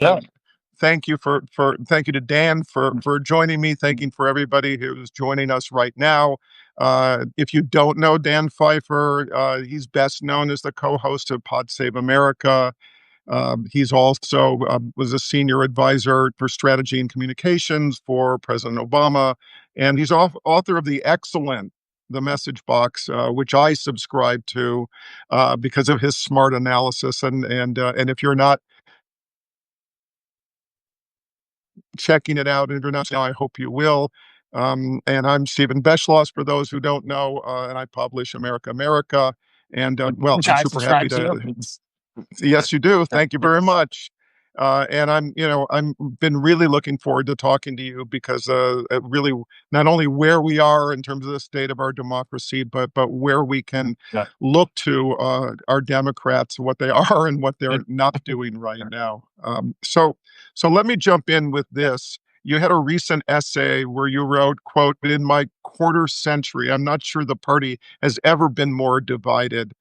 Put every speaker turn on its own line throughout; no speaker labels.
Yeah.
Thank you to Dan for joining me. Thank you for everybody who's joining us right now. If you don't know Dan Pfeiffer, he's best known as the co-host of Pod Save America. He's also was a senior advisor for strategy and communications for President Obama, and he's author of the excellent The Message Box, which I subscribe to because of his smart analysis. And if you're not checking it out internationally, I hope you will. And I'm Stephen Beschloss, for those who don't know, and I publish America, America. And well,
Which
I'm
I
super happy
subscribe
to.
to.
Yes, you do. Thank you very much. And I'm been really looking forward to talking to you because it really not only where we are in terms of the state of our democracy, but where we can
Yeah.
look to our Democrats, what they are and what they're not doing right now. So let me jump in with this. You had a recent essay where you wrote, quote, "In my quarter century, I'm not sure the party has ever been more divided.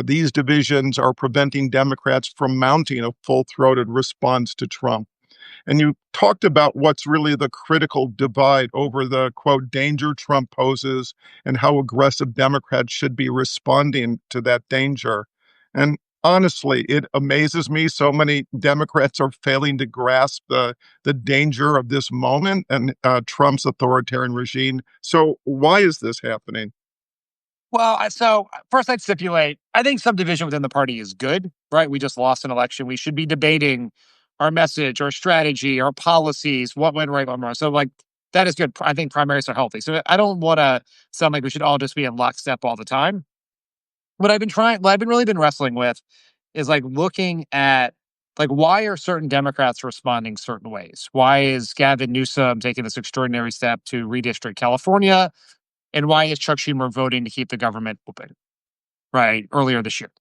These divisions are preventing Democrats from mounting a full-throated response to Trump." And you talked about what's really the critical divide over the, quote, "danger Trump poses and how aggressive Democrats should be responding to that danger." And honestly, it amazes me so many Democrats are failing to grasp the danger of this moment and Trump's authoritarian regime. So why is this happening?
Well, so first I'd stipulate, I think some division within the party is good, right? We just lost an election. We should be debating our message, our strategy, our policies, what went right, what went wrong. So, like, that is good. I think primaries are healthy. So I don't want to sound like we should all just be in lockstep all the time. What I've been really been wrestling with is like looking at like why are certain Democrats responding certain ways? Why is Gavin Newsom taking this extraordinary step to redistrict California? And why is Chuck Schumer voting to keep the government open, right, earlier this year?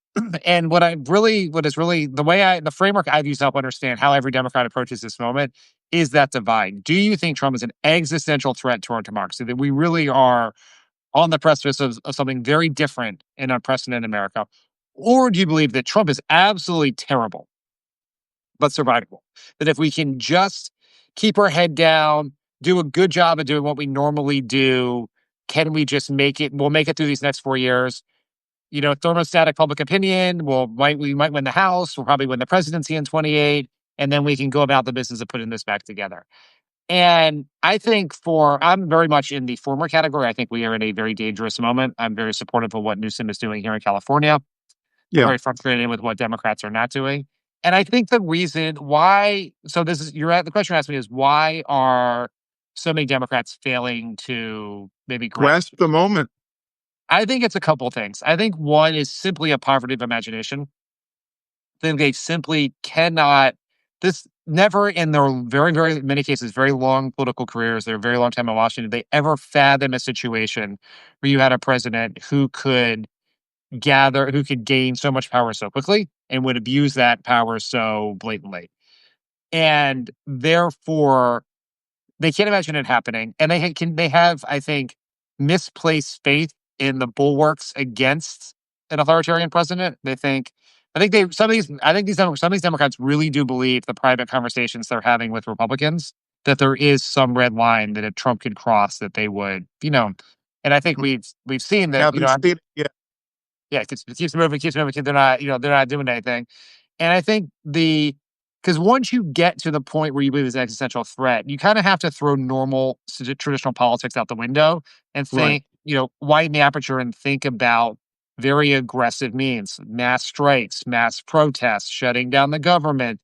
And the framework I've used to help understand how every Democrat approaches this moment is that divide. Do you think Trump is an existential threat to our democracy, that we really are on the precipice of something very different and unprecedented in America? Or do you believe that Trump is absolutely terrible, but survivable? That if we can just keep our head down, do a good job of doing what we normally do, can we just make it? We'll make it through these next 4 years. Thermostatic public opinion. We might win the House. We'll probably win the presidency in 28, and then we can go about the business of putting this back together. And I think I'm very much in the former category. I think we are in a very dangerous moment. I'm very supportive of what Newsom is doing here in California. I'm
Yeah.
very frustrated with what Democrats are not doing. And I think the reason why, so this is, you're at the question you asked me is why are so many Democrats failing to maybe grasp?
Grasp the moment.
I think it's a couple things. I think one is simply a poverty of imagination. Then they simply cannot, this never in their very, very many cases, very long political careers, their very long time in Washington, they ever fathom a situation where you had a president who could gain so much power so quickly and would abuse that power so blatantly. And therefore, they can't imagine it happening. And they have, I think, misplaced faith in the bulwarks against an authoritarian president. I think they, some of these, I think these, some of these Democrats really do believe the private conversations they're having with Republicans, that there is some red line that if Trump could cross, that they would, and I think we've seen that,
Yeah, they're speeding. Yeah.
yeah, it keeps moving, keeps moving. They're not doing anything. And I think because once you get to the point where you believe it's an existential threat, you kind of have to throw normal traditional politics out the window and
Right.
think, widen the aperture and think about very aggressive means, mass strikes, mass protests, shutting down the government,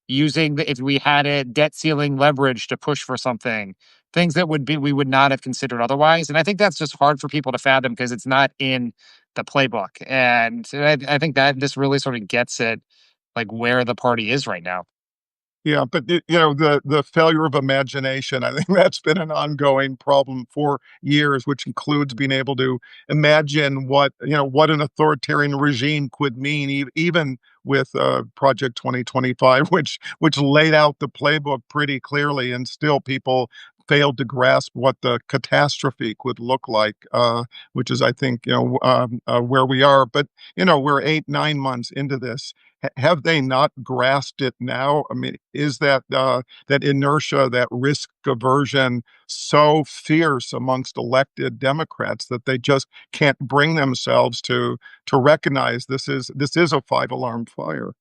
if we had a debt ceiling leverage to push for something, things that we would not have considered otherwise. And I think that's just hard for people to fathom because it's not in the playbook. And I think that this really sort of gets it, like where the party is right now.
Yeah, but the failure of imagination, I think that's been an ongoing problem for years, which includes being able to imagine what an authoritarian regime could mean, even with Project 2025, which laid out the playbook pretty clearly, and still people failed to grasp what the catastrophe could look like, which is, I think, where we are. But, we're 8, 9 months into this. Have they not grasped it now? I mean, is that inertia, that risk aversion so fierce amongst elected Democrats that they just can't bring themselves to recognize this is a five-alarm fire?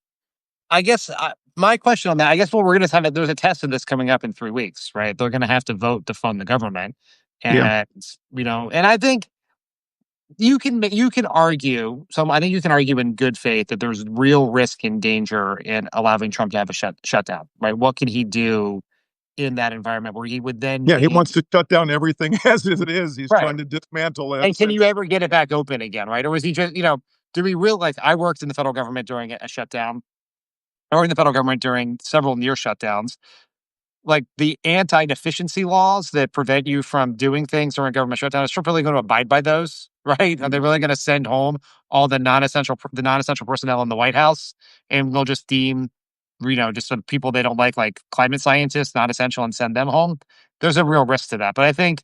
I guess my question on that, I guess what we're going to have, there's a test of this coming up in 3 weeks, right? They're going to have to vote to fund the government.
Yeah,
And, and I think you can argue, so I think you can argue in good faith that there's real risk and danger in allowing Trump to have a shutdown, right? What can he do in that environment where he would then
yeah, he
be
wants to shut down everything as it is. He's
right?
trying to dismantle it.
And can you ever get it back open again, right? Or was he just, do we real like I worked in the federal government during a shutdown or in the federal government during several near shutdowns, like the anti-deficiency laws that prevent you from doing things during a government shutdown. Is Trump really going to abide by those? Right? Are they really going to send home all the non-essential personnel in the White House, and they'll just deem, just some people they don't like climate scientists, not essential, and send them home? There's a real risk to that. But I think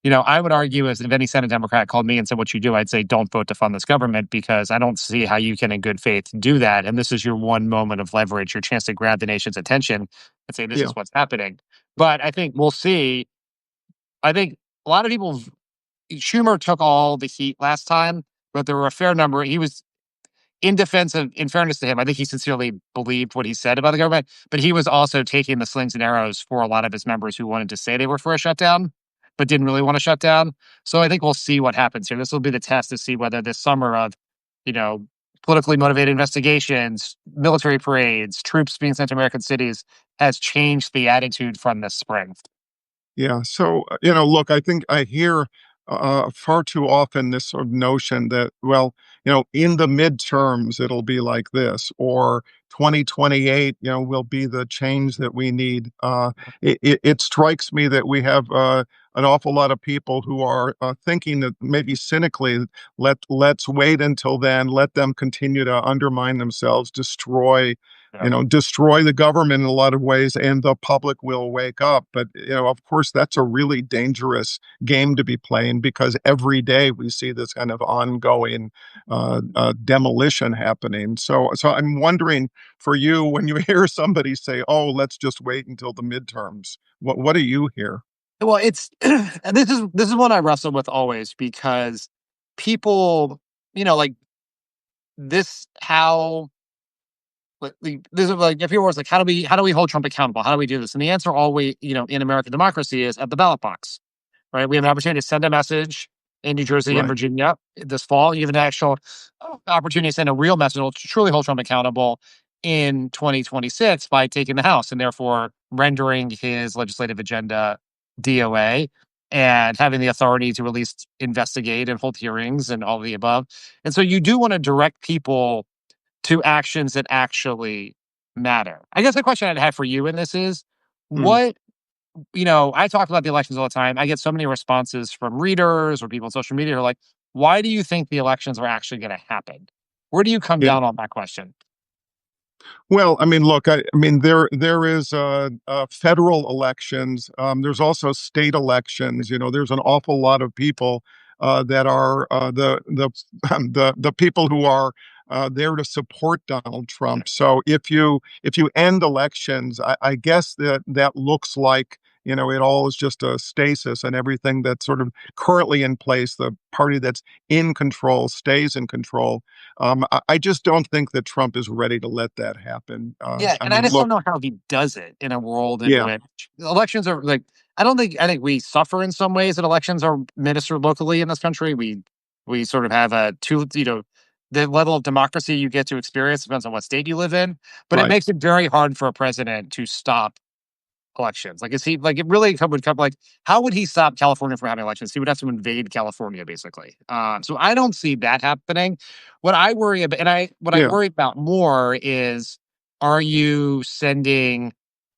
I would argue as if any Senate Democrat called me and said, what you do, I'd say, don't vote to fund this government because I don't see how you can, in good faith, do that. And this is your one moment of leverage, your chance to grab the nation's attention and say, this
Yeah,
is what's happening. But I think we'll see. I think a lot of people, Schumer took all the heat last time, but there were a fair number. He was in defense of, in fairness to him, I think he sincerely believed what he said about the government, but he was also taking the slings and arrows for a lot of his members who wanted to say they were for a shutdown, but didn't really want to shut down. So I think we'll see what happens here. This will be the test to see whether this summer of, you know, politically motivated investigations, military parades, troops being sent to American cities has changed the attitude from this spring.
yeah. So, look, I think I hear far too often this sort of notion that, well, in the midterms, it'll be like this, or 2028, will be the change that we need. It strikes me that we have an awful lot of people who are thinking that maybe cynically, let's wait until then, let them continue to undermine themselves,
Yeah.
destroy the government in a lot of ways, and the public will wake up. But, of course, that's a really dangerous game to be playing because every day we see this kind of ongoing demolition happening. So I'm wondering for you, when you hear somebody say, "Oh, let's just wait until the midterms," what do you hear?
Well, it's and this is what I wrestle with always because people, like this how this is like if you're always like how do we hold Trump accountable? How do we do this? And the answer always, in American democracy is at the ballot box, right? We have an opportunity to send a message in New Jersey and
Right.
Virginia this fall. You have an actual opportunity to send a real message to truly hold Trump accountable in 2026 by taking the House and therefore rendering his legislative agenda DOA and having the authority to at least investigate and hold hearings and all of the above. And so you do want to direct people to actions that actually matter. I guess the question I'd have for you in this is
Mm,
what I talk about the elections all the time. I get so many responses from readers or people on social media who are like, why do you think the elections are actually going to happen? Where do you come
yeah.
down on that question?
Well, I mean, look, I mean, there is federal elections. There's also state elections. There's an awful lot of people that are the people who are there to support Donald Trump. So if you end elections, I guess that looks like it all is just a stasis, and everything that's sort of currently in place, the party that's in control stays in control. I just don't think that Trump is ready to let that happen.
Yeah,
I
and I
mean,
just don't
look,
know how he does it in a world in
yeah,
which elections are like I think we suffer in some ways that elections are ministered locally in this country. We sort of have a two, the level of democracy you get to experience depends on what state you live in, but it
right.
makes it very hard for a president to stop elections. Like, is he like it really would come like how would he stop California from having elections? He would have to invade California, basically. So I don't see that happening. What I worry about, what I
Yeah,
worry about more is, are you sending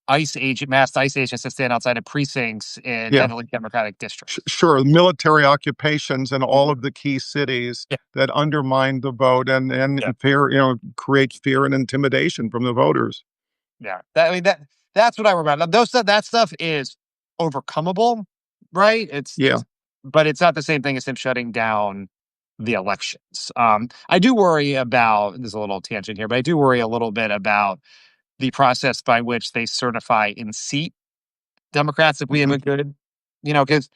mass ICE agents to stand outside of precincts in
yeah,
heavily Democratic districts?
sure. Military occupations in all
Mhm.
of the key cities
Yeah,
that undermine the vote and
yeah,
fear, create fear and intimidation from the voters.
yeah. That's what I worry about. Now, that stuff is. overcomable, right?
Yeah.
But it's not the same thing as him shutting down the elections. I do worry about, there's a little tangent here, but I do worry a little bit about the process by which they certify in seat Democrats if we have
Mhm.
a good, because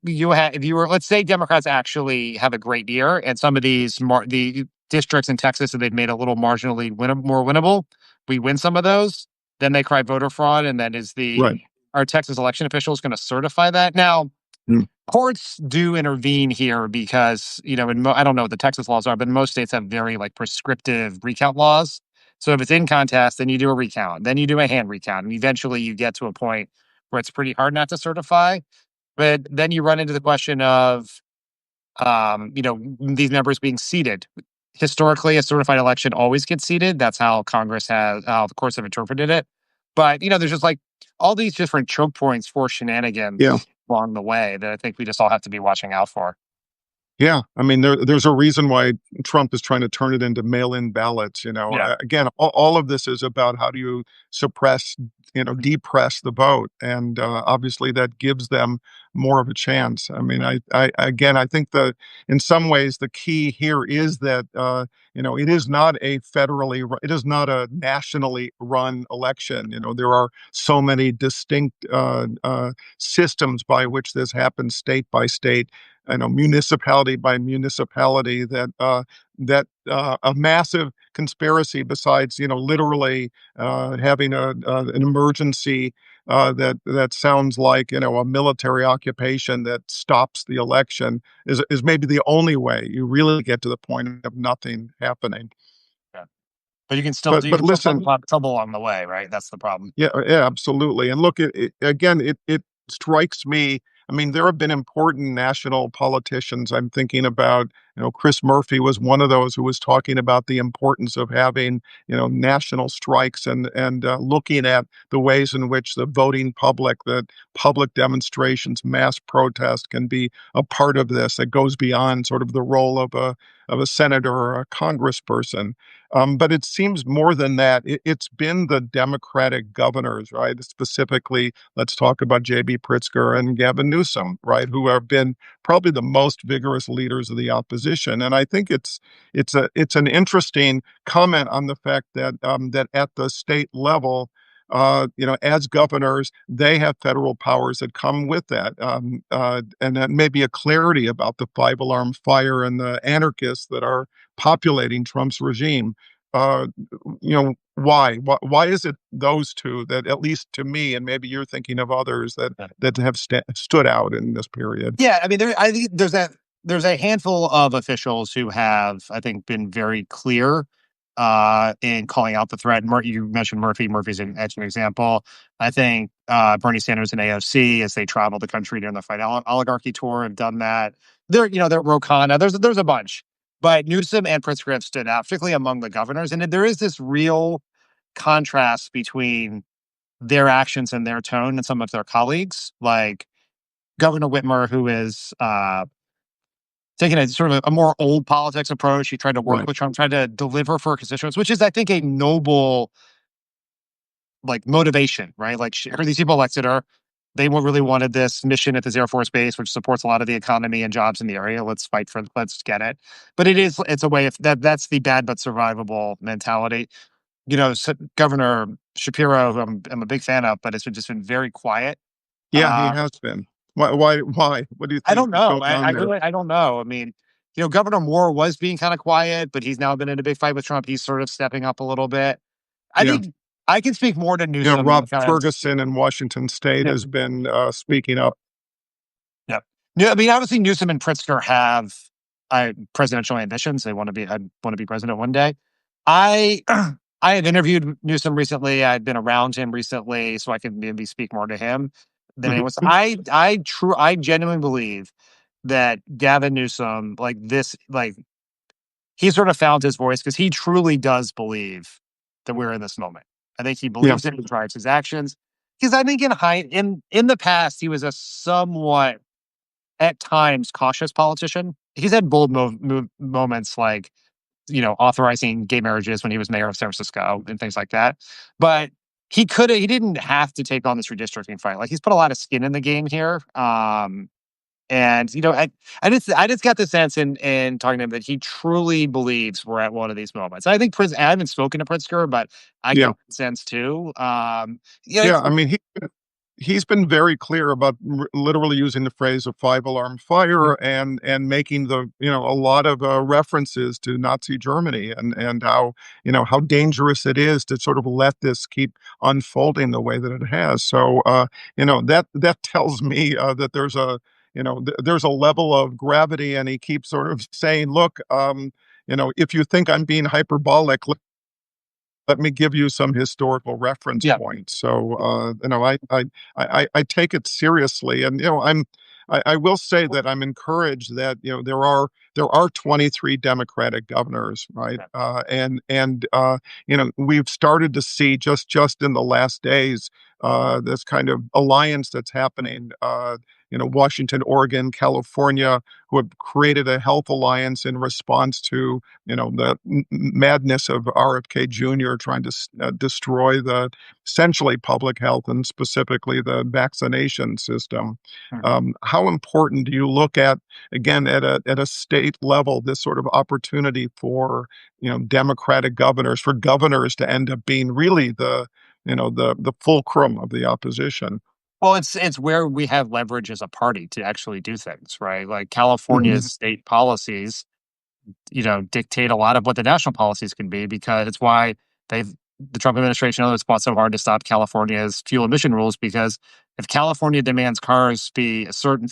you have, if you were, let's say Democrats actually have a great year and some of the districts in Texas that they've made a little marginally more winnable, we win some of those, then they cry voter fraud, and then is the
Right.
our Texas election officials going to certify that? Now,
Mm.
courts do intervene here because, I don't know what the Texas laws are, but most states have very like prescriptive recount laws. So if it's in contest, then you do a recount, then you do a hand recount, and eventually you get to a point where it's pretty hard not to certify. But then you run into the question of, these members being seated. Historically, a certified election always gets seated. That's how the courts have interpreted it. But, there's just like all these different choke points for
Yeah.
shenanigans along the way that I think we just all have to be watching out for.
Yeah, I mean, there's a reason why Trump is trying to turn it into mail-in ballots,
Yeah.
again, all of this is about how do you suppress, depress the vote, and, obviously, that gives them more of a chance. I mean, I think in some ways, the key here is that, it is not a nationally run election, there are so many distinct, systems by which this happens state by state, I know municipality by municipality that a massive conspiracy besides literally having an emergency that sounds like a military occupation that stops the election is maybe the only way you really get to the point of nothing happening.
Yeah. But you
But
can still cause
listen,
a lot of trouble along the way, right? That's the problem.
yeah, yeah, absolutely. And look, again, it strikes me. I mean, there have been important national politicians. I'm thinking about, Chris Murphy was one of those who was talking about the importance of having, national strikes and looking at the ways in which the voting public, that public demonstrations, mass protest can be a part of this that goes beyond sort of the role of a senator or a congressperson. But it seems more than that. It's been the Democratic governors, right? Specifically, let's talk about J.B. Pritzker and Gavin Newsom, right, who have been probably the most vigorous leaders of the opposition. And I think it's an interesting comment on the fact that that at the state level, as governors, they have federal powers that come with that, and that may be a clarity about the five-alarm fire and the anarchists that are populating Trump's regime. Uh, why? Why is it those two that, at least to me, and maybe you're thinking of others that have stood out in this period?
Yeah, I mean, I think there's a handful of officials who have, I think, been very clear in calling out the threat. You mentioned Murphy. Murphy's an excellent example. I think Bernie Sanders and AOC, as they travel the country during the Fight Oligarchy tour, have done that. They're Ro Khanna. There's a bunch, but Newsom and Pritzker have stood out, particularly among the governors. And there is this real contrast between their actions and their tone and some of their colleagues, like Governor Whitmer, who is taking a sort of a more old politics approach. He tried to work
Right.
with Trump, tried to deliver for constituents, which is, I think, a noble like motivation, right? Like these people elected her. They really wanted this mission at this Air Force base, which supports a lot of the economy and jobs in the area. Let's get it. But it's a way of that's the bad but survivable mentality. Governor Shapiro, who I'm a big fan of, but it's just been very quiet.
Yeah, he
Uh,
has been. Why? What do you
I
think
don't
is
know.
going
I
on there?
really I don't know. I mean, Governor Moore was being kind of quiet, but he's now been in a big fight with Trump. He's sort of stepping up a little bit. I
Yeah.
think I can speak more to Newsom
Rob
because
Ferguson in Washington State
yeah,
has been speaking up.
yeah. Yeah, I mean, obviously Newsom and Pritzker have presidential ambitions. They I want to be president one day. I I had interviewed Newsom recently. I'd been around him recently, so I can maybe speak more to him than anyone else.
Mhm.
I genuinely believe that Gavin Newsom, he sort of found his voice because he truly does believe that we're in this moment. I think he
Yeah.
believes it. He drives his actions. Because I think in the past he was a somewhat at times cautious politician. He's had bold moments like authorizing gay marriages when he was mayor of San Francisco and things like that. But he didn't have to take on this redistricting fight. Like, he's put a lot of skin in the game here. And I just got the sense in talking to him that he truly believes we're at one of these moments. I think I haven't spoken to Pritzker, but I get
Yeah.
that sense too.
Yeah, I mean, he's been very clear about literally using the phrase "a five-alarm fire" and making a lot of references to Nazi Germany and how how dangerous it is to sort of let this keep unfolding the way that it has. So that tells me that there's a level of gravity, and he keeps sort of saying, "Look, if you think I'm being hyperbolic, let me give you some historical reference
Yeah.
points." So, I take it seriously, and I will say that I'm encouraged that there are 23 Democratic governors, right?
Yeah.
We've started to see just in the last days this kind of alliance that's happening. Washington, Oregon, California, who have created a health alliance in response to the madness of RFK Jr. trying to destroy the essentially public health and specifically the vaccination system.
Mhm.
How important do you look at, again, at a state level, this sort of opportunity for Democratic governors, for governors to end up being really the fulcrum of the opposition?
Well, it's where we have leverage as a party to actually do things, right? Like,
Mhm.
California's state policies, dictate a lot of what the national policies can be, because it's why they've the Trump administration, it's fought so hard to stop California's fuel emission rules, because if California demands cars be a certain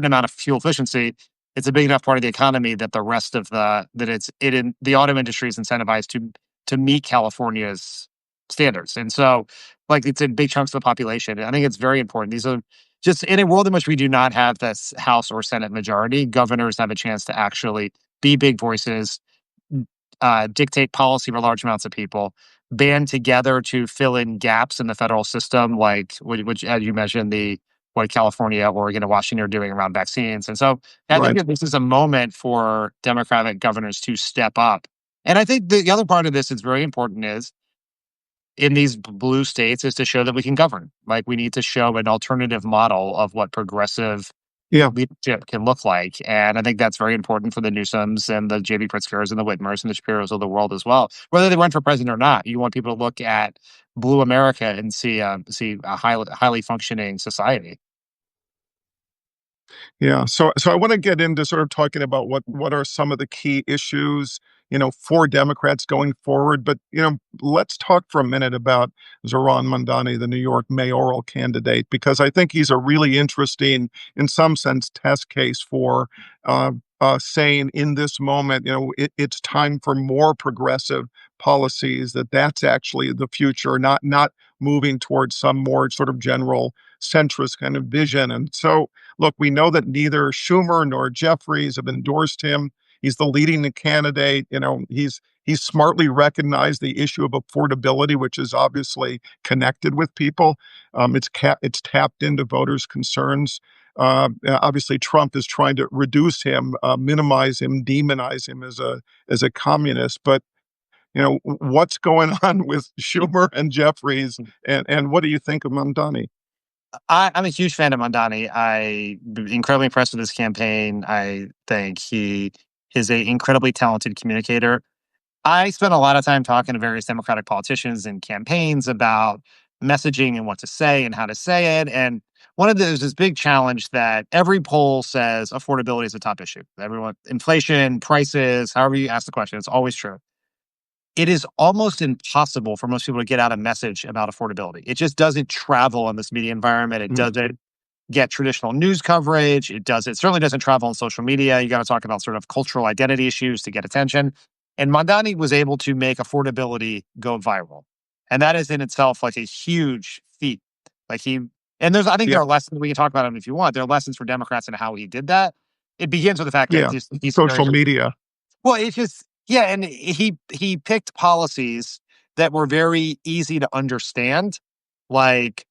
amount of fuel efficiency, it's a big enough part of the economy that the rest of the auto industry is incentivized to meet California's standards. And so, like, it's in big chunks of the population. I think it's very important. These are just in a world in which we do not have this House or Senate majority, governors have a chance to actually be big voices, dictate policy for large amounts of people, band together to fill in gaps in the federal system, like which, as you mentioned, what California, Oregon, and Washington are doing around vaccines. And so I think
Right.
that this is a moment for Democratic governors to step up. And I think the other part of this is very important is in these blue states is to show that we can govern. Like, we need to show an alternative model of what progressive
Yeah.
leadership can look like. And I think that's very important for the Newsoms and the J.B. Pritzkers and the Whitmers and the Shapiros of the world as well. Whether they run for president or not, you want people to look at blue America and see a highly functioning society.
Yeah. So I want to get into sort of talking about what are some of the key issues, for Democrats going forward. But, let's talk for a minute about Zoran Mandani, the New York mayoral candidate, because I think he's a really interesting, in some sense, test case for saying in this moment, it's time for more progressive policies, that's actually the future, not moving towards some more sort of general centrist kind of vision. And so, look, we know that neither Schumer nor Jeffries have endorsed him. He's the leading candidate. He's smartly recognized the issue of affordability, which is obviously connected with people. It's tapped into voters' concerns. Obviously, Trump is trying to reduce him, minimize him, demonize him as a communist. But what's going on with Schumer and Jeffries, and what do you think of Mamdani?
I'm a huge fan of Mandani. I'm incredibly impressed with his campaign. I think he is a incredibly talented communicator. I spent a lot of time talking to various Democratic politicians and campaigns about messaging and what to say and how to say it. And there's this big challenge that every poll says affordability is a top issue. Inflation, prices, however you ask the question, it's always true. It is almost impossible for most people to get out a message about affordability. It just doesn't travel in this media environment. It
Mm.
doesn't get traditional news coverage. It certainly doesn't travel on social media. You got to talk about sort of cultural identity issues to get attention. And Mondani was able to make affordability go viral. And that is in itself like a huge feat. Like he I think there
Yeah,
are lessons, we can talk about them if you want. There are lessons for Democrats in how he did that. It begins with the fact that
yeah,
just he's very
social media.
well, it's just yeah, and he picked policies that were very easy to understand, like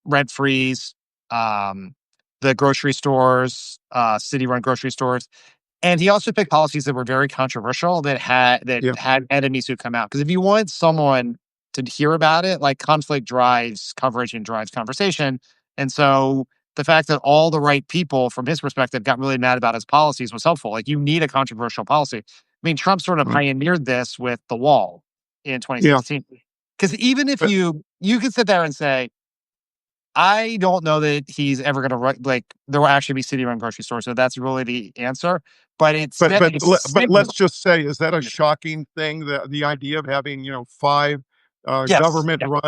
rent freeze, um, the grocery stores, city-run grocery stores, and he also picked policies that were very controversial that
Yeah,
had enemies who come out. Because if you want someone to hear about it. Like conflict drives coverage and drives conversation. And so the fact that all the right people from his perspective got really mad about his policies was helpful. Like you need a controversial policy. I mean, Trump sort of
Right.
pioneered this with the wall in
Yeah.
2016. Because even if
But
you could sit there and say, I don't know that he's ever going to like there will actually be city-run grocery stores. So that's really the answer. But it's
but
set
but
a
but let's
signal.
just say, is that a shocking thing? The idea of having, five
Yes.
government
Yeah.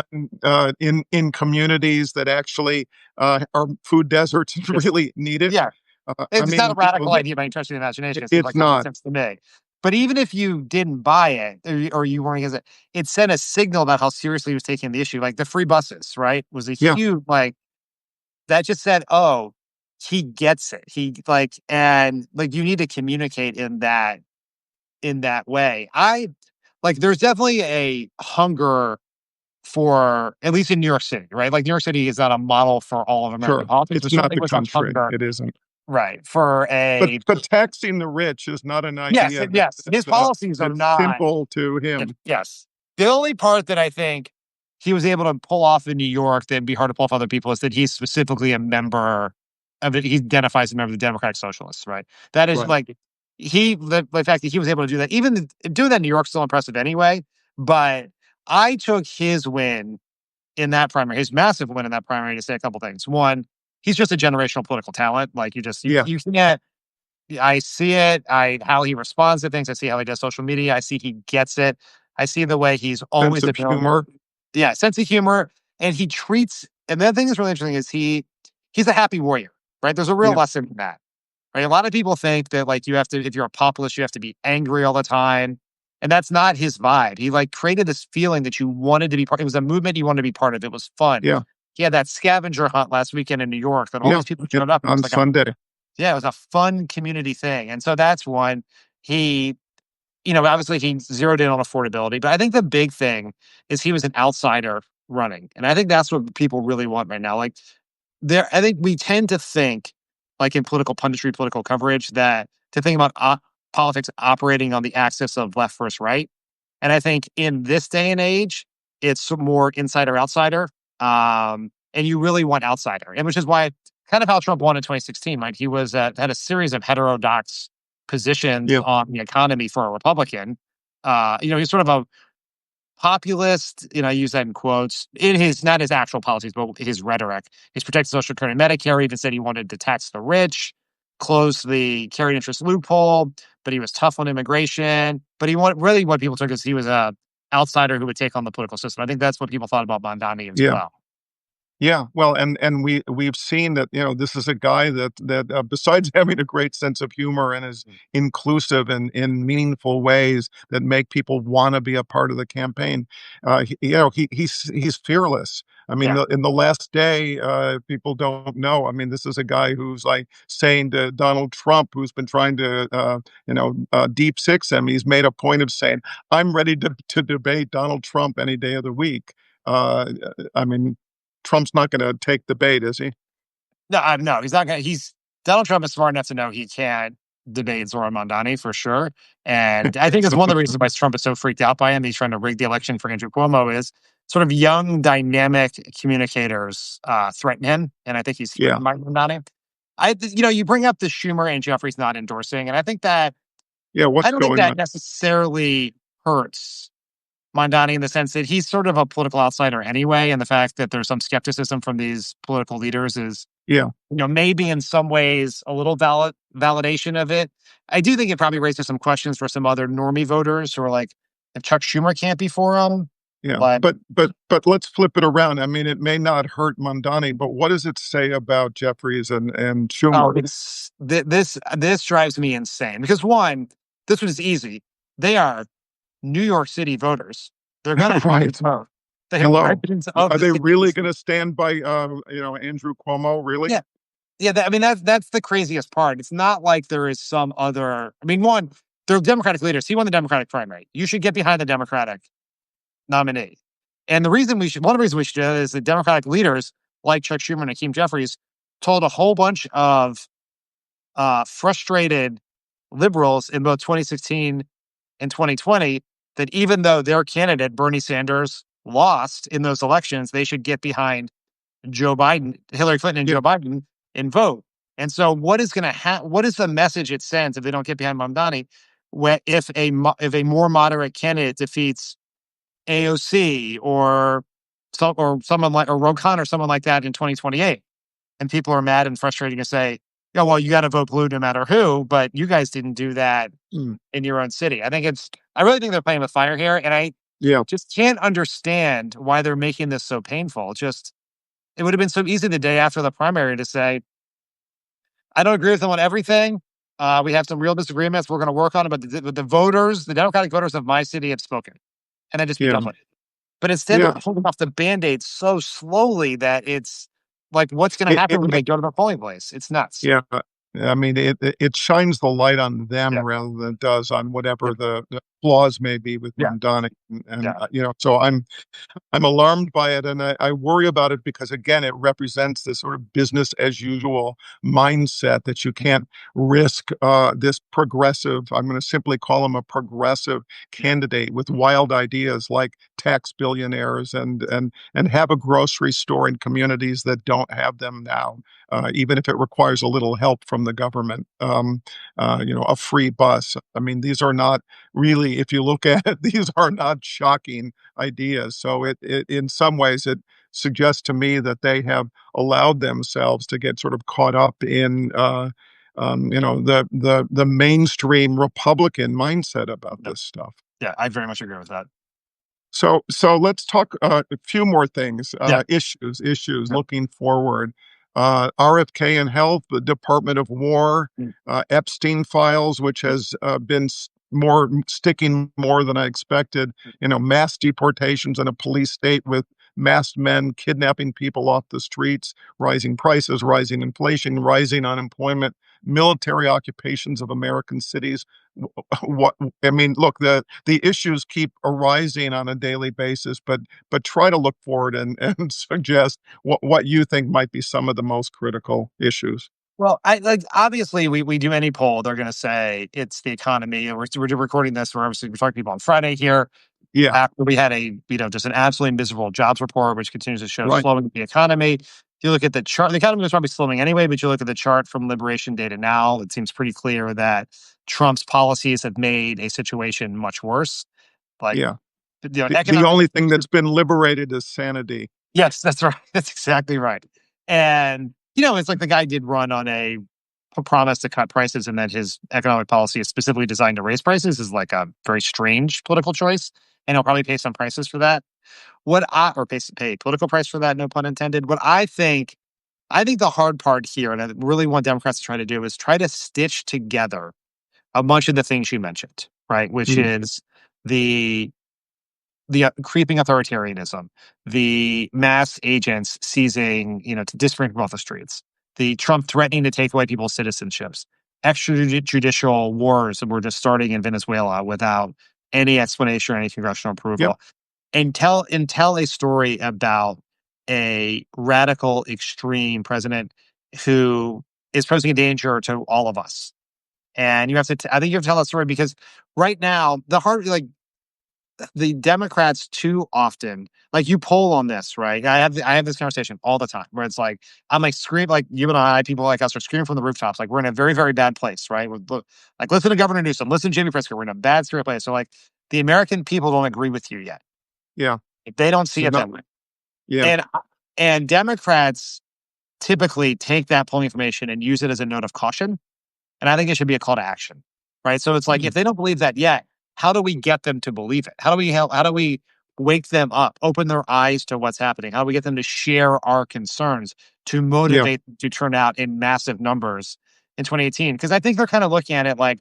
run in communities that actually are food deserts and
Yes.
really need it.
Yeah.
I
It's not a
mean,
radical idea by any stretch of the imagination. It seems
it's
like common
not.
sense to me. But even if you didn't buy it or you weren't against it, it sent a signal about how seriously he was taking the issue. Like the free buses, right? Was a
Yeah,
huge like that just said, oh, he gets it. He like and like you need to communicate in that way. I like there's definitely a hunger for at least in New York City, right? Like New York City is not a model for all of American
sure.
politics, but
It's not
certainly
the
was a
country.
hunger,
It isn't.
right? For a
But taxing the rich is not an
yes,
idea
yes. His policies are
that's
not
simple to him.
yes. The only part that I think he was able to pull off in New York that'd be hard to pull off other people is that he's specifically a member of it. He identifies as a member of the Democratic Socialists, right? That is
Right.
like the fact that he was able to do that, even doing that in New York, is still impressive anyway. But I took his win in that primary, his massive win in that primary, to say a couple things. One, he's just a generational political talent. Like
Yeah.
you can't I see it. I how he responds to things. I see how he does social media. I see he gets it. I see the way he's
Sense
always
of
available.
humor.
Yeah, sense of humor, and he treats. And the other thing that's really interesting is he's a happy warrior, right? There's a real
Yeah.
lesson in that, right? A lot of people think that like you have to, if you're a populist, you have to be angry all the time, and that's not his vibe. He like created this feeling that you wanted to be part. It was a movement you wanted to be part of. It was fun.
Yeah.
He had that scavenger hunt last weekend in New York that all
Yeah.
these people
Yeah.
showed up. It was
On
like a
Sunday.
yeah, it was a fun community thing. And so that's one. He, obviously he zeroed in on affordability, but I think the big thing is he was an outsider running. And I think that's what people really want right now. Like I think we tend to think like in political punditry, political coverage that to think about politics operating on the axis of left versus right. And I think in this day and age, it's more insider outsider. And you really want outsider, and which is why kind of how Trump won in 2016. Right, he was had a series of heterodox positions
Yeah.
on the economy for a Republican. He's sort of a populist. I use that in quotes in his not his actual policies, but his rhetoric. He's protected Social Security and Medicare. He even said he wanted to tax the rich, close the carried interest loophole. But he was tough on immigration. But really what people took is he was a outsider who would take on the political system. I think that's what people thought about Mandani as
Yeah.
well.
Yeah, well, and we've seen that, this is a guy that besides having a great sense of humor and is inclusive in meaningful ways that make people want to be a part of the campaign. He's fearless. I mean,
Yeah.
in the last day, people don't know. I mean, this is a guy who's like saying to Donald Trump, who's been trying to, deep six him. He's made a point of saying, "I'm ready to debate Donald Trump any day of the week." I mean, Trump's not gonna take the bait, is he?
No, he's not gonna. He's Donald Trump is smart enough to know he can't debate Zoran Mandani for sure, and I think that's one of the reasons why Trump is so freaked out by him. He's trying to rig the election for Andrew Cuomo. Is sort of young, dynamic communicators threaten him, and I think he's
Yeah,
threatened by Mandani. You bring up the Schumer and Jeffries not endorsing, and
yeah,
I
what's
don't think
going
that
on?
necessarily hurts Mondani in the sense that he's sort of a political outsider anyway, and the fact that there's some skepticism from these political leaders is,
Yeah,
maybe in some ways a little validation of it. I do think it probably raises some questions for some other normie voters who are like, if Chuck Schumer can't be for him,
yeah,
but
but let's flip it around. I mean, it may not hurt Mondani, but what does it say about Jeffries and
oh,
Schumer?
this drives me insane because one, this one is easy. They are New York City voters. They're going to
Right.
vote. They are
Hello.
residents of
Are
the
they
city.
really gonna stand by, Andrew Cuomo, really?
Yeah. Yeah, I mean that's the craziest part. It's not like there is some other. I mean, one, they're Democratic leaders. He won the Democratic primary. You should get behind the Democratic nominee. And one of the reasons we should do that is the Democratic leaders like Chuck Schumer and Hakeem Jeffries told a whole bunch of frustrated liberals in both 2016 and 2020 that even though their candidate Bernie Sanders lost in those elections, they should get behind Joe Biden, Hillary Clinton and
Yeah.
Joe Biden and vote. And so what is going to what is the message it sends if they don't get behind Mamdani if if a more moderate candidate defeats AOC or someone like or Ro Khan or someone like that in 2028, and people are mad and frustrated and say, "Yeah, well, you got to vote blue no matter who," but you guys didn't do that
Mm.
in your own city. I really think they're playing with fire here, and I
Yeah.
just can't understand why they're making this so painful. It would have been so easy the day after the primary to say, I don't agree with them on everything. We have some real disagreements. We're going to work on it. But the voters, the Democratic voters of my city have spoken. And then just be
Yeah.
done with it. But instead, they're
Yeah.
pulling off the band aid so slowly that it's like, what's going to
It,
happen
it,
when
ma-
they go to the polling place? It's nuts.
yeah. I mean, it shines the light on them
Yeah.
rather than it does on
Yeah.
whatever the flaws may be with
Yeah.
Mamdani. And
Yeah.
so I'm alarmed by it, and I worry about it because again, it represents this sort of business as usual mindset that you can't risk this progressive. I'm going to simply call him a progressive
Yeah.
candidate with wild ideas like tax billionaires and have a grocery store in communities that don't have them now, even if it requires a little help from the government. A free bus. I mean, these are not really, if you look at it, these are not shocking ideas. So it in some ways it suggests to me that they have allowed themselves to get sort of caught up in the mainstream Republican mindset about
Yeah.
this stuff.
Yeah. I very much agree with that.
So let's talk a few more things.
Yeah.
Issues
Yeah.
looking forward. RFK and Health, the Department of War,
Mm.
Epstein files, which has been more sticking more than I expected. Mass deportations in a police state with masked men kidnapping people off the streets, rising prices, rising inflation, rising unemployment, military occupations of American cities. What I mean, look, the issues keep arising on a daily basis, but try to look forward and suggest what you think might be some of the most critical issues.
Well, I like obviously we do any poll, they're going to say it's the economy. And we're recording this. We're obviously we're talking to people on Friday here.
Yeah,
After we had just an absolutely miserable jobs report, which continues to show
right.
slowing of the economy. If you look at the chart, the economy was probably slowing anyway, but you look at the chart from Liberation Data now, it seems pretty clear that Trump's policies have made a situation much worse. Like,
Yeah. The
economic.
only thing that's been liberated is sanity.
Yes, that's right. That's exactly right. And, it's like the guy did run on a promise to cut prices, and that his economic policy is specifically designed to raise prices is like a very strange political choice. And he'll probably pay some prices for that. Or pay political price for that, no pun intended. I think the hard part here, and I really want Democrats to try to do, is try to stitch together a bunch of the things you mentioned, right? Which
Mm.
is the creeping authoritarianism, the mass agents seizing, to disappearing from off the streets, the Trump threatening to take away people's citizenships, extrajudicial wars that were just starting in Venezuela without any explanation or any congressional
Yep.
approval, and tell a story about a radical, extreme president who is posing a danger to all of us. And you have to, I think you have to tell that story because right now, the Democrats too often, like you poll on this, right? I have this conversation all the time where it's like, I'm like scream, like you and I, people like us are screaming from the rooftops, like we're in a very, very bad place, right? Like, listen to Governor Newsom, listen to Jimmy Pritzker, we're in a bad, serious place. So like the American people don't agree with you yet.
Yeah.
If they don't see
They're
it
not.
that way.
Yeah.
And Democrats typically take that polling information and use it as a note of caution. And I think it should be a call to action, right? So it's like
Mm.
if they don't believe that yet, how do we get them to believe it? How do we help? How do we wake them up, open their eyes to what's happening? How do we get them to share our concerns to
Yeah.
motivate them to turn out in massive numbers in 2018? Because I think they're kind of looking at it like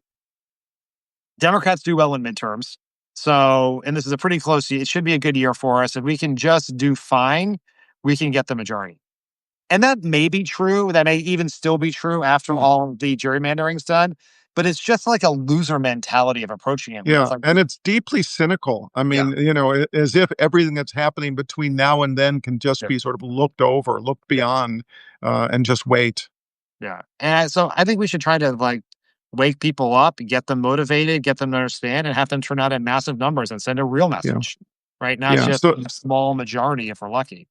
Democrats do well in midterms. So, and this is a pretty close, it should be a good year for us. If we can just do fine, we can get the majority. And that may be true. That may even still be true after
Mm.
all the gerrymandering's done. But it's just like a loser mentality of approaching it where it's
Yeah,
like,
and it's deeply cynical. I
yeah,
mean, as if everything that's happening between now and then can just
yeah,
be sort of looked over, looked
yeah,
beyond, and just wait.
yeah. And so I think we should try to like wake people up, get them motivated, get them to understand, and have them turn out in massive numbers and send a real
Yeah.
message. right? Not
Yeah.
just a small majority if we're lucky.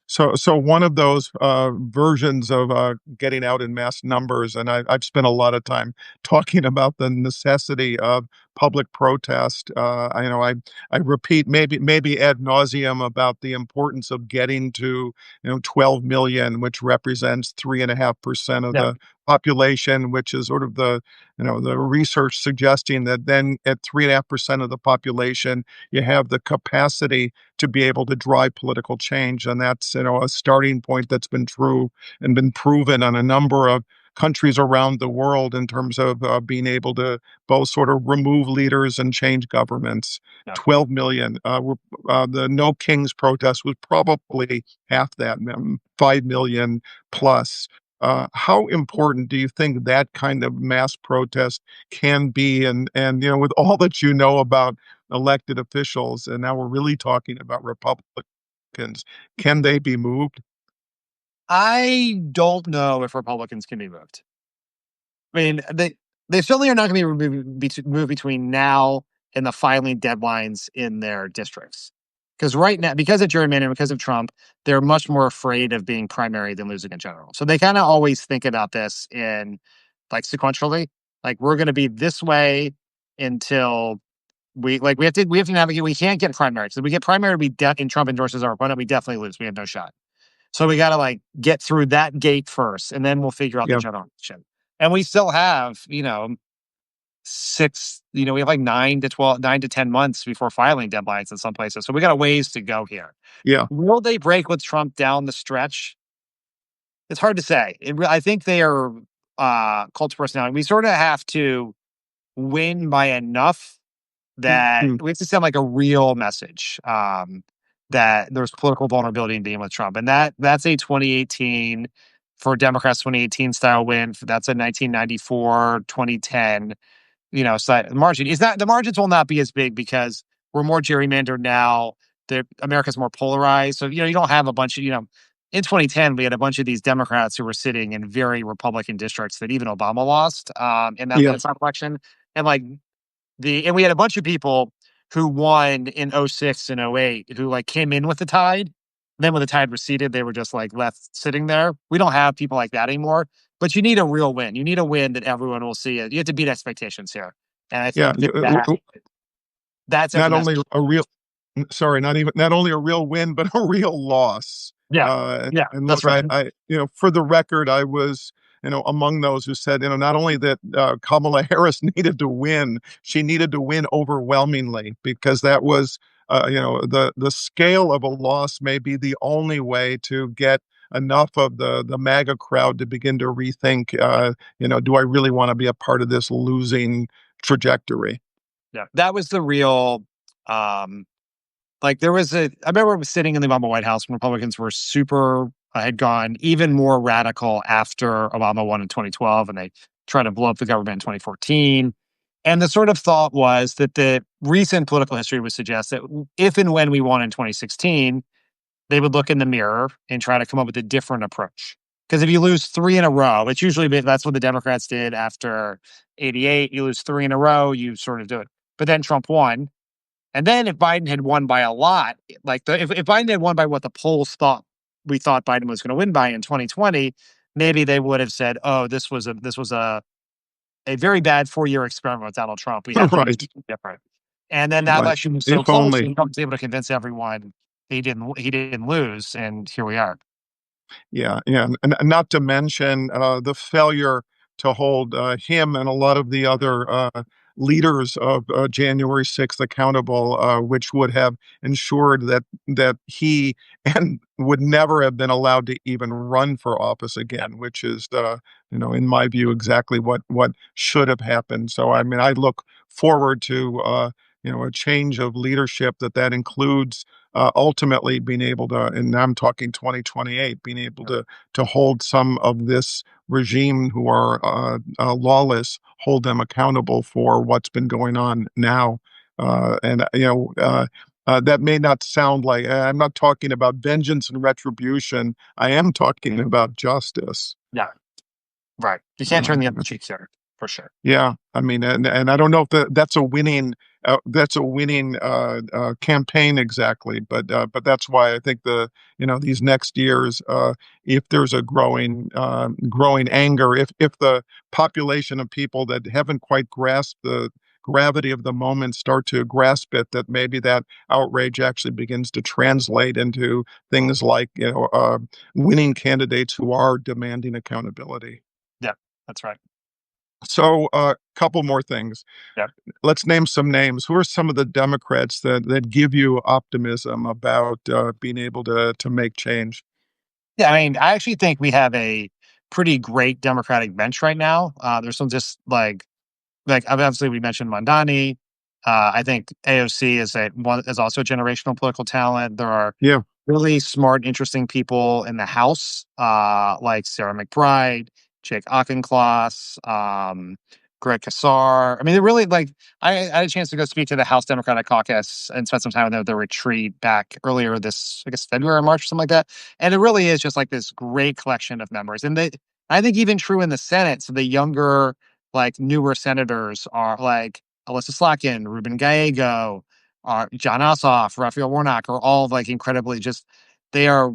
So one of those versions of getting out in mass numbers, and I've spent a lot of time talking about the necessity of public protest. I repeat maybe ad nauseum about the importance of getting to 12 million, which represents 3.5% of
Yeah.
the population, which is sort of the research suggesting that then at 3.5% of the population, you have the capacity to be able to drive political change. And that's, a starting point that's been true and been proven on a number of countries around the world in terms of being able to both sort of remove leaders and change governments.
Yeah.
12 million. The No Kings protest was probably half that, 5 million plus. How important do you think that kind of mass protest can be? And with all that about elected officials, and now we're really talking about Republicans. Can they be moved?
I don't know if Republicans can be moved. I mean, they certainly are not going to be moved between now and the filing deadlines in their districts. Because right now, because of gerrymandering, because of Trump, they're much more afraid of being primary than losing in general. So they kind of always think about this in like sequentially, like we're going to be this way until we have to navigate. We can't get primary. So we get primary, and Trump endorses our opponent, we definitely lose. We have no shot. So we got to like get through that gate first, and then we'll figure out the
Yeah,
general election. And we still have, we have like 9 to 10 months before filing deadlines in some places. So we got a ways to go here.
yeah.
Will they break with Trump down the stretch? It's hard to say. I think they are cult of personality. We sort of have to win by enough that
Mhm.
we have to send like a real message that there's political vulnerability in being with Trump, and that's a 2018 for Democrats 2018 style win. That's a 1994 2010 margin. Is that the margins will not be as big because we're more gerrymandered now. America's more polarized, so you don't have a bunch of In 2010, we had a bunch of these Democrats who were sitting in very Republican districts that even Obama lost
Yeah,
in that election, and like and we had a bunch of people who won in '06 and '08 who like came in with the tide. Then when the tide receded, they were just like left sitting there. We don't have people like that anymore. But you need a real win. You need a win that everyone will see it. You have to beat expectations here. And I
yeah.
think that's
Not
everything that's
only a real sorry, not only a real win, but a real loss.
yeah. Yeah,
And
that's
look,
right.
for the record, I was, among those who said, not only that Kamala Harris needed to win, she needed to win overwhelmingly because that was, the scale of a loss may be the only way to get enough of the MAGA crowd to begin to rethink, do I really want to be a part of this losing trajectory?
Yeah. That was the real um I remember I was sitting in the Obama White House when Republicans were had gone even more radical after Obama won in 2012 and they tried to blow up the government in 2014. And the sort of thought was that the recent political history would suggest that if and when we won in 2016, they would look in the mirror and try to come up with a different approach. Because if you lose three in a row, that's what the Democrats did after 88. You lose three in a row, you sort of do it. But then Trump won, and then if Biden had won by a lot, if Biden had won by what the polls thought Biden was going to win by in 2020, maybe they would have said, "Oh, this was a very bad 4-year experiment with Donald Trump. We have to do
Right,
something different." And then that
right.
election was so
If
close,
only.
and Trump was able to convince everyone he didn't lose, and here we are.
Yeah, yeah, and not to mention, the failure to hold, him and a lot of the other, leaders of, January 6th accountable, which would have ensured that he and would never have been allowed to even run for office again, which is, in my view, exactly what should have happened. So, I mean, I look forward to, a change of leadership that includes ultimately being able to, and I'm talking 2028, being able to hold some of this regime who are lawless, hold them accountable for what's been going on now. And that may not sound like I'm not talking about vengeance and retribution. I am talking about justice.
Yeah, right. You can't turn
Um,
the other cheek here for sure.
yeah, I mean, and I don't know if that's a winning that's a winning campaign exactly. But that's why I think these next years, if there's a growing anger, if the population of people that haven't quite grasped the gravity of the moment start to grasp it, that maybe that outrage actually begins to translate into things like winning candidates who are demanding accountability.
Yeah, that's right.
So, a couple more things.
Yeah.
Let's name some names. Who are some of the Democrats that give you optimism about being able to make change?
Yeah, I mean, I actually think we have a pretty great Democratic bench right now. There's some just obviously we mentioned Mandani. I think AOC is also a generational political talent. There are
Yeah,
really smart, interesting people in the House, like Sarah McBride, Jake Auchincloss, Greg Casar. I mean, they're really I had a chance to go speak to the House Democratic Caucus and spend some time with them at the retreat back earlier this, I guess, February or March or something like that. And it really is just like this great collection of members. And I think even true in the Senate. So the younger, newer senators are like Alyssa Slotkin, Ruben Gallego, John Ossoff, Raphael Warnock are all incredibly just they are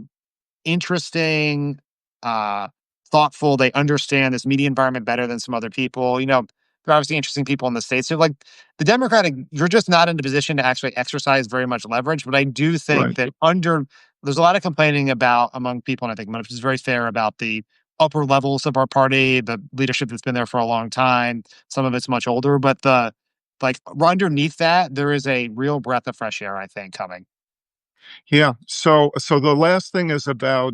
interesting, uh, thoughtful. They understand this media environment better than some other people. They're obviously interesting people in the States. So, the Democratic, you're just not in a position to actually exercise very much leverage. But I do think
right.
that there's a lot of complaining about among people, and I think much is very fair about the upper levels of our party, the leadership that's been there for a long time. Some of it's much older, but underneath that, there is a real breath of fresh air, I think, coming.
Yeah. So the last thing is about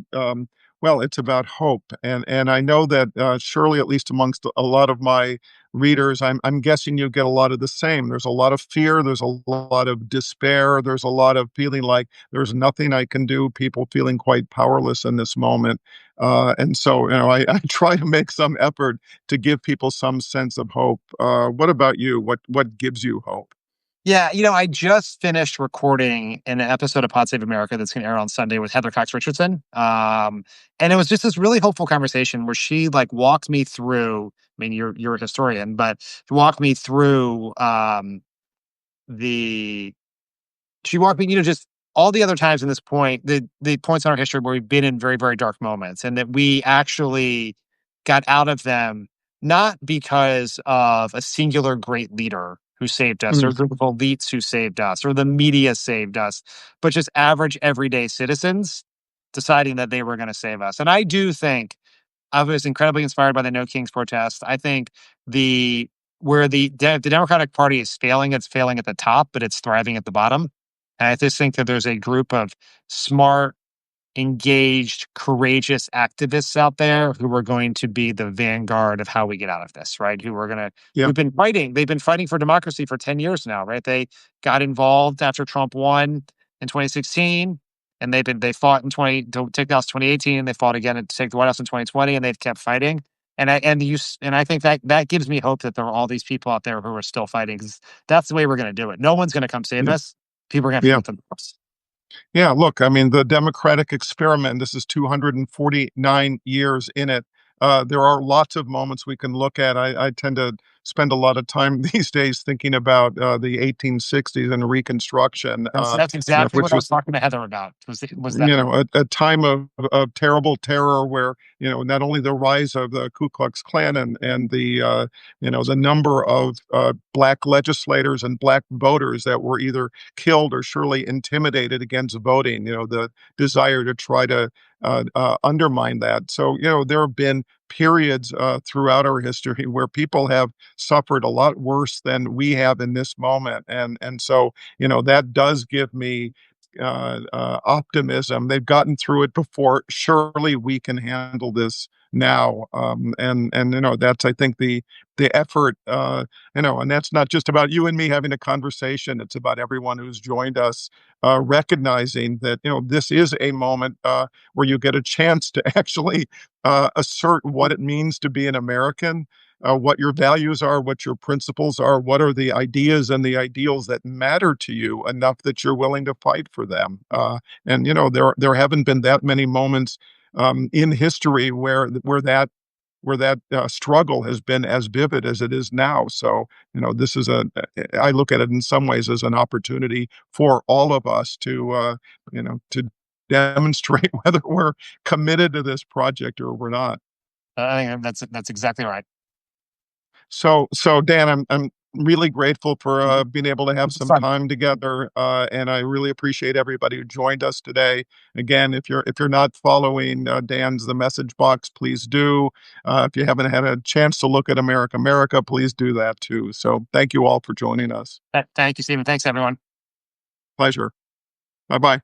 well, it's about hope, and I know that surely, at least amongst a lot of my readers, I'm guessing you get a lot of the same. There's a lot of fear. There's a lot of despair. There's a lot of feeling like there's nothing I can do. People feeling quite powerless in this moment, and so I try to make some effort to give people some sense of hope. What about you? What gives you hope?
Yeah, I just finished recording an episode of Pod Save America that's going to air on Sunday with Heather Cox Richardson, and it was just this really hopeful conversation where she walked me through. I mean, you're a historian, but she walked me through the she walked me, just all the other times in this point, the points in our history where we've been in very, very dark moments and that we actually got out of them, not because of a singular great leader who saved us or
Mm,
a group of elites who saved us or the media saved us, but just average everyday citizens deciding that they were going to save us. And I do think I was incredibly inspired by the No Kings protest. I think the where the Democratic Party is failing, it's failing at the top, but it's thriving at the bottom. And I just think that there's a group of smart, engaged, courageous activists out there who are going to be the vanguard of how we get out of this, right?
yeah,
Who've been fighting. They've been fighting for democracy for 10 years now, right? They got involved after Trump won in 2016. And they fought in 20 to take the House 2018. They fought again to take the White House in 2020, and they've kept fighting. And I think that gives me hope that there are all these people out there who are still fighting because that's the way we're going to do it. No one's going to come save
yeah,
us. People are going to have to do
yeah.
it themselves.
Yeah, look, I mean, the democratic experiment, this is 249 years in it. There are lots of moments we can look at. I tend to spend a lot of time these days thinking about the 1860s and Reconstruction,
That's exactly what
which
I
was
was talking to Heather about. Was that
a time of terrible terror where, not only the rise of the Ku Klux Klan and the number of black legislators and black voters that were either killed or surely intimidated against voting, the desire to try to undermine that. So, there have been periods throughout our history where people have suffered a lot worse than we have in this moment. And so, that does give me optimism. They've gotten through it before. Surely we can handle this now. And that's, I think, the effort. And that's not just about you and me having a conversation. It's about everyone who's joined us, recognizing that this is a moment where you get a chance to actually assert what it means to be an American, what your values are, what your principles are, what are the ideas and the ideals that matter to you enough that you're willing to fight for them. And there haven't been that many moments in history where that where that struggle has been as vivid as it is now. So, this is I look at it in some ways as an opportunity for all of us to demonstrate whether we're committed to this project or we're not.
I think that's exactly right.
So Dan, I'm really grateful for
Mhm.
being able to have
This is
some
fun.
time together, and I really appreciate everybody who joined us today. Again, if you're not following Dan's The Message Box, please do. If you haven't had a chance to look at America, America, please do that too. So thank you all for joining us.
Thank you, Stephen. Thanks, everyone.
Pleasure. Bye bye.